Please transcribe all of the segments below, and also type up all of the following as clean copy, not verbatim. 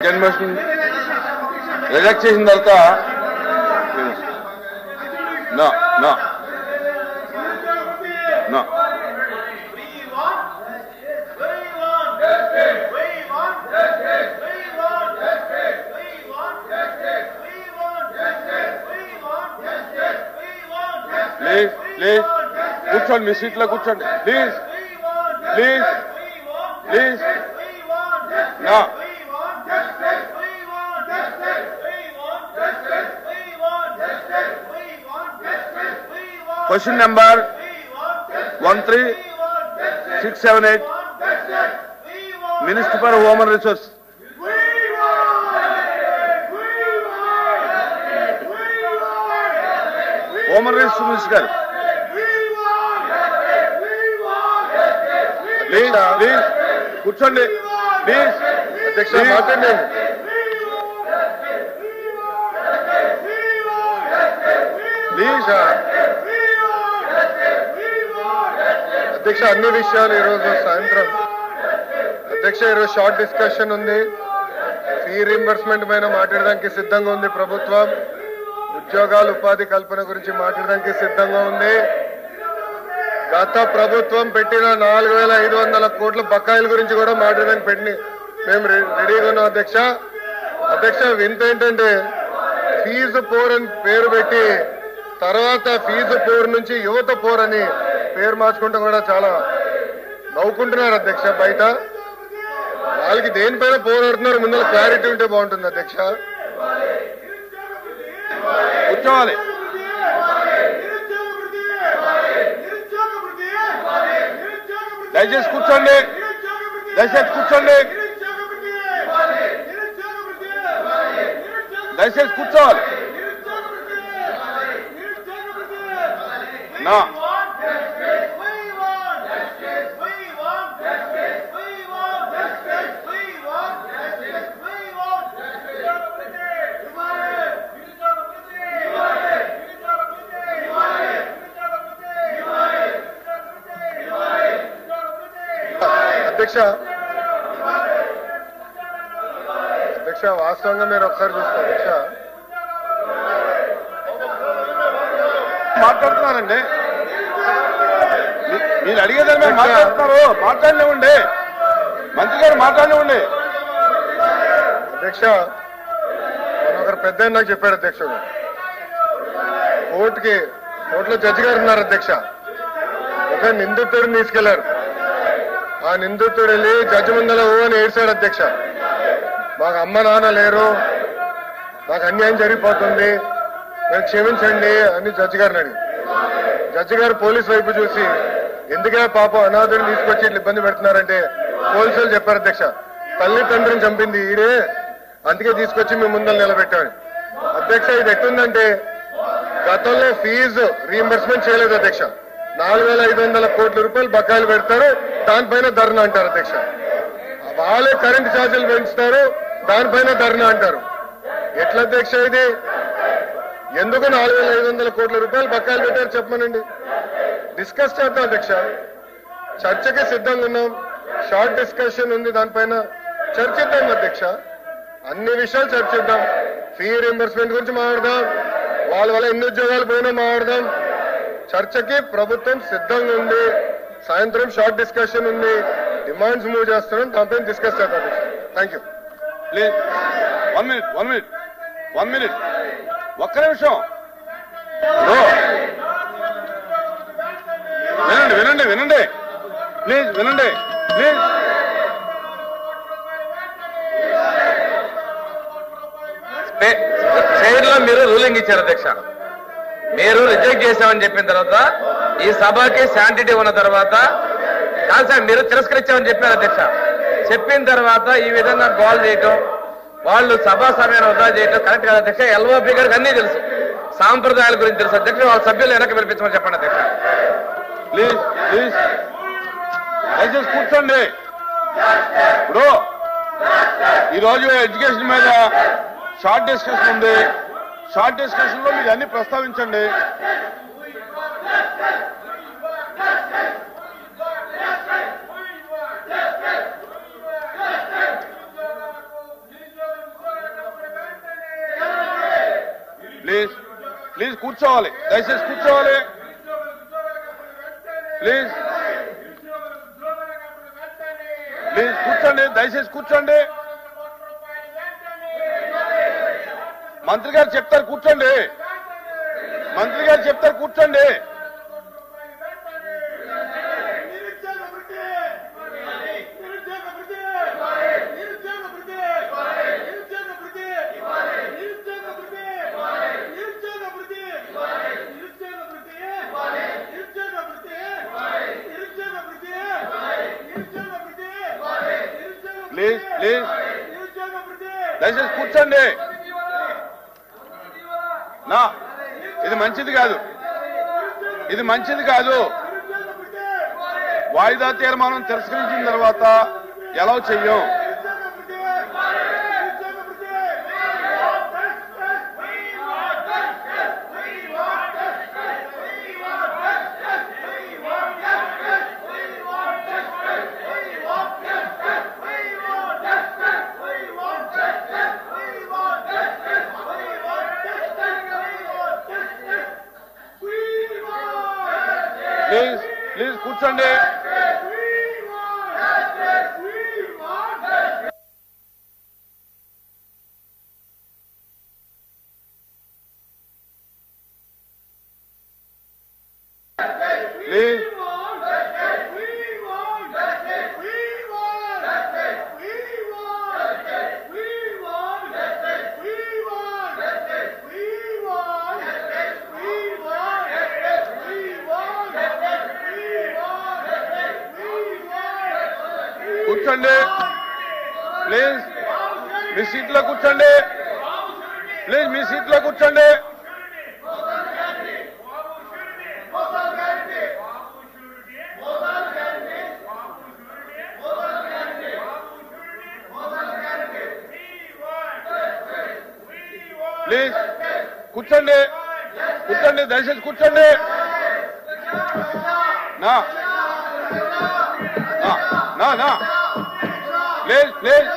జన్మోషన్ reject చేసిన తర్వాత no no no please please కూర్చోండి, మీ సీట్లో కూర్చోండి please please please. No Question number 13678, Minister for Human Resources. Human Resources Minister. Please, please, కూర్చోండి ప్లీజ్. అధ్యక్ష మాట్లాడండి. ప్లీజ్ అధ్యక్ష, అన్ని విషయాలు ఈరోజు సాయంత్రం అధ్యక్ష ఈరోజు షార్ట్ డిస్కషన్ ఉంది. ఫీ రీంబర్స్మెంట్ పైన మాట్లాడడానికి సిద్ధంగా ఉంది ప్రభుత్వం. ఉద్యోగాలు ఉపాధి కల్పన గురించి మాట్లాడడానికి సిద్ధంగా ఉంది. గత ప్రభుత్వం పెట్టిన 4,500 కోట్ల బకాయిల గురించి కూడా మాట్లాడడానికి మేము రెడీగా ఉన్నాం అధ్యక్ష. అధ్యక్ష వింత ఏంటంటే ఫీజు పోర్ అని పేరు పెట్టి తర్వాత ఫీజు పోర్ నుంచి యువత పోర్ అని పేరు మార్చుకుంటూ కూడా చాలా నవ్వుకుంటున్నారు అధ్యక్ష. బయట వాళ్ళకి దేనిపైన పోరాడుతున్నారు ముందర క్లారిటీ ఉంటే బాగుంటుంది అధ్యక్ష. కూర్చోవాలి. దయచేసి కూర్చోండి, దయచేసి కూర్చోండి, దయచేసి కూర్చోవాలి. నా అధ్యక్ష అధ్యక్ష వాస్తవంగా మీరు ఒకసారి చూస్తారు అధ్యక్ష. మాట్లాడుతున్నారండి, మీరు అడిగేదాన్ని మీరు మాట్లాడుతున్నారు. మాట్లాడలేమండి, మంత్రి గారు మాట్లాడలేమండి. అధ్యక్ష ఒకరు పెద్ద నాకు చెప్పారు అధ్యక్ష, కోర్టులో జడ్జి గారు ఉన్నారు అధ్యక్ష. ఒక నిందితుడిని తీసుకెళ్లారు. ఆ నిందితుడు వెళ్ళి జడ్జి ముందర ఓ అని ఏడ్చాడు అధ్యక్ష. మాకు అమ్మ నాన్న లేరు, నాకు అన్యాయం జరిగిపోతుంది, నేను క్షమించండి అని జడ్జి గారిని అడిగి, జడ్జి గారు పోలీసు వైపు చూసి ఎందుకే పాపం అనాథుడిని తీసుకొచ్చి ఇట్లా ఇబ్బంది పెడుతున్నారంటే పోలీసులు చెప్పారు అధ్యక్ష, తల్లి తండ్రిని చంపింది ఈడే, అందుకే తీసుకొచ్చి మేము ముందర నిలబెట్టామని. అధ్యక్ష ఇది ఎట్టుందంటే గతంలో ఫీజు రీఎంబర్స్మెంట్ చేయలేదు అధ్యక్ష. 4,500 కోట్ల రూపాయలు బకాయిలు పెడతారు, దానిపైన ధర్నా అంటారు అధ్యక్ష. వాళ్ళే కరెంటు ఛార్జీలు పెంచుతారు, దానిపైన ధర్నా అంటారు. ఎట్లా అధ్యక్ష ఇది? ఎందుకు 4,500 కోట్ల రూపాయలు బకాయిలు పెట్టారు చెప్పమనండి. డిస్కస్ చేద్దాం అధ్యక్ష. చర్చకి సిద్ధంగా ఉన్నాం. షార్ట్ డిస్కషన్ ఉంది, దానిపైన చర్చిద్దాం అధ్యక్ష. అన్ని విషయాలు చర్చిద్దాం. ఫీ రీంబర్స్మెంట్ గురించి మాట్లాడదాం, వాళ్ళ వల్ల ఎన్ని ఉద్యోగాలు పోయినా మాట్లాడదాం. చర్చకి ప్రభుత్వం సిద్ధంగా ఉంది. సాయంత్రం షార్ట్ డిస్కషన్ ఉంది, డిమాండ్స్ మూవ్ చేస్తున్నాం, దానిపైన డిస్కస్ చేద్దాం అధ్యక్ష. Thank you. ప్లీజ్ 1 minute ఒక్క నిమిషం. వినండి వినండి ప్లీజ్, వినండి ప్లీజ్. చైర్లో మీరు రూలింగ్ ఇచ్చారు అధ్యక్ష. మీరు రిజెక్ట్ చేశామని చెప్పిన తర్వాత ఈ సభకి శాంటిటీ ఉన్న తర్వాత కాదు సార్, మీరు తిరస్కరించామని చెప్పారు అధ్యక్ష. చెప్పిన తర్వాత ఈ విధంగా గోల్ చేయటం, వాళ్ళు సభా సమయాన్ని వృధా చేయటం కరెక్ట్ కాదు అధ్యక్ష. ఎల్ఓపి గారికి అన్నీ తెలుసు, సాంప్రదాయాల గురించి తెలుసు అధ్యక్ష. వాళ్ళ సభ్యులు వెనక్కి పిలిపించమని చెప్పండి అధ్యక్ష. ప్లీజ్ ప్లీజ్ దయచేసి కూర్చోండి. ఇప్పుడు ఈరోజు ఎడ్యుకేషన్ మీద షార్ట్ డిస్కషన్ ఉంది. షార్ట్ డిస్కషన్ లో మీరు అన్ని ప్రస్తావించండి. ప్లీజ్ ప్లీజ్ కూర్చోవాలి, దయచేసి కూర్చోవాలి. ప్లీజ్ ప్లీజ్ కూర్చోండి, దయచేసి కూర్చోండి. మంత్రి గారు చెప్తారు కూర్చోండి, మంత్రి గారు చెప్తారు కూర్చోండి. ప్లీజ్ ప్లీజ్ దయచేసి కూర్చోండి. నా ఇది మంచిది కాదు, ఇది మంచిది కాదు. వాయిదా తీర్మానం తిరస్కరించిన తర్వాత ఎలా చెయ్యం? ప్లీజ్ ప్లీజ్ కూర్చోండి. ప్లీజ్ కూర్చోండి. ప్లీజ్ మీ సీట్లో కూర్చోండి. ప్లీజ్ మీ సీట్లో కూర్చోండి. ప్లీజ్ కూర్చోండి, కూర్చోండి, దయచేసి కూర్చోండి. నా నా నా ప్లీజ్ ప్లీజ్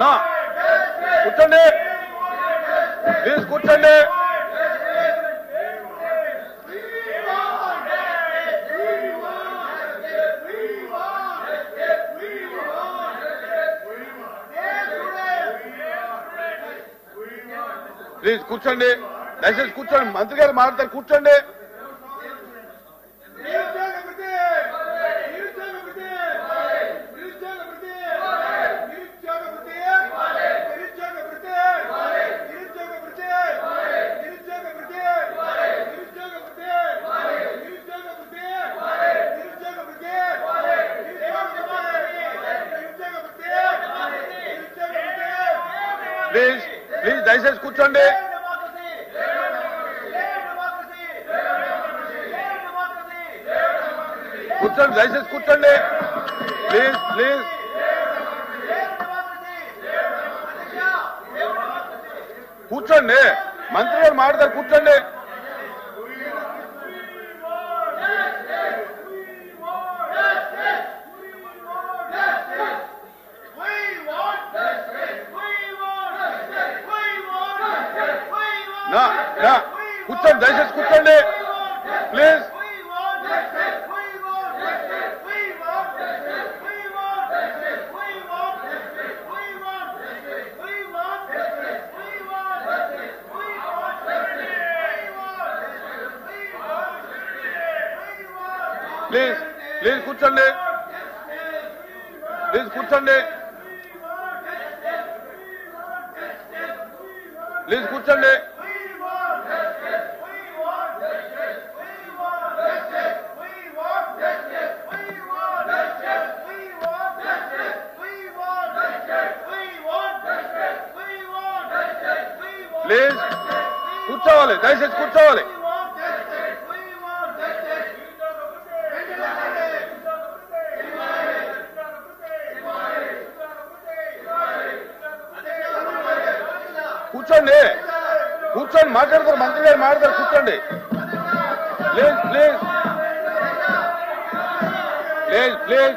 నా కూర్చోండి, ప్లీజ్ కూర్చోండి. ప్లీజ్ కూర్చోండి, దయచేసి కూర్చోండి. మంత్రి గారు మాట్లాడతారు, కూర్చోండి. ప్లీజ్ ప్లీజ్ దయచేసి కూర్చోండి. కూర్చోండి, దయచేసి కూర్చోండి. ప్లీజ్ ప్లీజ్ కూర్చోండి. మంత్రి గారు మాట్లాడతారు, కూర్చోండి. నా నా కూర్చోండి, దయచేసి కూర్చోండి. ప్లీజ్ ప్లీజ్ ప్లీజ్ కూర్చోండి. ప్లీజ్ కూర్చోండి. ప్లీజ్ కూర్చోండి. ప్లీజ్ కూర్చోవాలి, దయచేసి కూర్చోవాలి. కూర్చోండి, కూర్చోండి, మాట్లాడతారు, మంత్రి గారు మాట్లాడతారు, కూర్చోండి. Please please please please